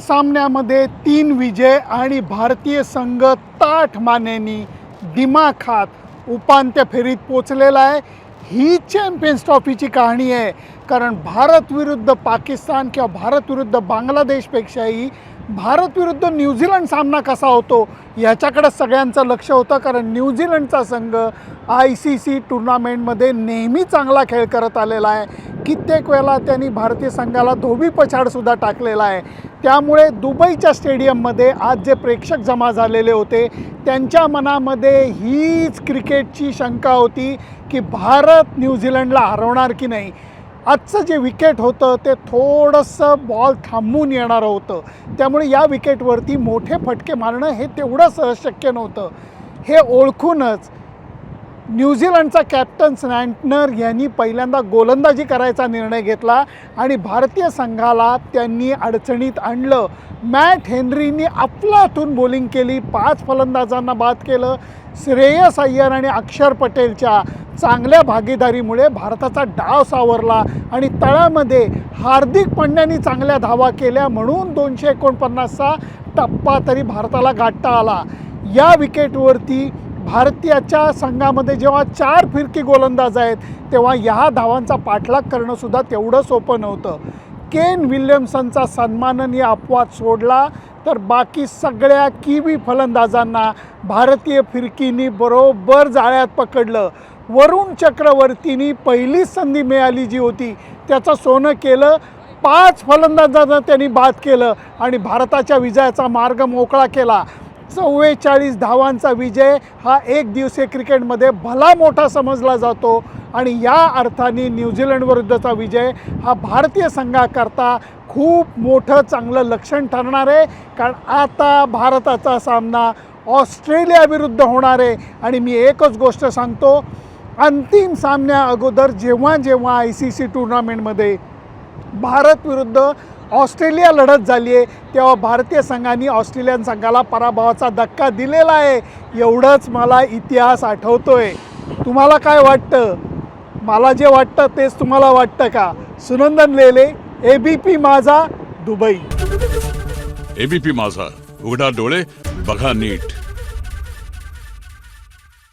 सामन्यामध्ये 3 विजय आणि भारतीय संघ ताठ मानेनी दिमाखात उपांत्य फेरीत पोचलेला आहे। ही चॅम्पियन्स ट्रॉफीची कहाणी आहे, कारण भारत विरुद्ध पाकिस्तान किंवा भारत विरुद्ध बांगलादेशपेक्षाही भारत विरुद्ध न्यूझीलंड सामना कसा होतो याच्याकडे सगळ्यांचं लक्ष होतं। कारण न्यूझीलंडचा संघ ICC टुर्नामेंटमध्ये नेहमी चांगला खेळ करत आलेला आहे। कित्येक वेळा त्यांनी भारतीय संघाला धोबीपछाडसुद्धा टाकलेला आहे। त्यामुळे दुबईच्या स्टेडियममध्ये आज जे प्रेक्षक जमा झालेले होते त्यांच्या मनामध्ये हीच क्रिकेटची शंका होती की भारत न्यूझीलंडला हरवणार की नाही। आजचं जे विकेट होतं ते थोडंसं बॉल थांबून येणारं होतं, त्यामुळे या विकेटवरती मोठे फटके मारणं हे तेवढं सहज शक्य नव्हतं। हे ओळखूनच न्यूझीलंडचा कॅप्टन सँटनर यांनी पहिल्यांदा गोलंदाजी करायचा निर्णय घेतला आणि भारतीय संघाला त्यांनी अडचणीत आणलं। मॅट हेनरीनी अफलातून बॉलिंग केली, 5 फलंदाजांना बाद केलं। श्रेयस अय्यर आणि अक्षर पटेलच्या चांगल्या भागीदारीमुळे भारताचा डाव सावरला आणि तळामध्ये हार्दिक पंड्यानी चांगल्या धावा केल्या, म्हणून 249चा टप्पा तरी भारताला गाठता आला। या विकेटवरती भारतीयाच्या संघामध्ये जेव्हा 4 फिरकी गोलंदाज आहेत तेव्हा या धावांचा पाठलाग करणंसुद्धा तेवढं सोपं नव्हतं। केन विल्यमसनचा सन्माननीय अपवाद सोडला तर बाकी सगळ्या किवी फलंदाजांना भारतीय फिरकीनी बरोबर जाळ्यात पकडलं। वरुण चक्रवर्तीनी पहिली संधी मिळाली जी होती त्याचं सोनं केलं। 5 फलंदाजांना त्यांनी बाद केलं आणि भारताच्या विजयाचा मार्ग मोकळा केला। 44 धावांचा विजय हा एक दिवसीय क्रिकेटमध्ये भला मोठा समजला जातो आणि या अर्थाने न्यूझीलंड विरुद्धचा विजय हा भारतीय संघाकरता खूप मोठं चांगलं लक्षण ठरणार आहे। कारण आता भारताचा सामना ऑस्ट्रेलिया विरुद्ध होणार आहे आणि मी एकच गोष्ट सांगतो, अंतिम सामन्या अगोदर जेव्हा ICC टुर्नामेंटमध्ये भारत विरुद्ध ऑस्ट्रेलिया लढत झाली आहे तेव्हा भारतीय संघाने ऑस्ट्रेलियन संघाला पराभवाचा धक्का दिलेला आहे। एवढंच मला इतिहास आठवतोय। तुम्हाला काय वाटतं? मला जे वाटतं तेच तुम्हाला वाटतं का? सुनंदन लेले, ABP माझा, दुबई। ABP माझा, उघडा डोळे बघा नीट।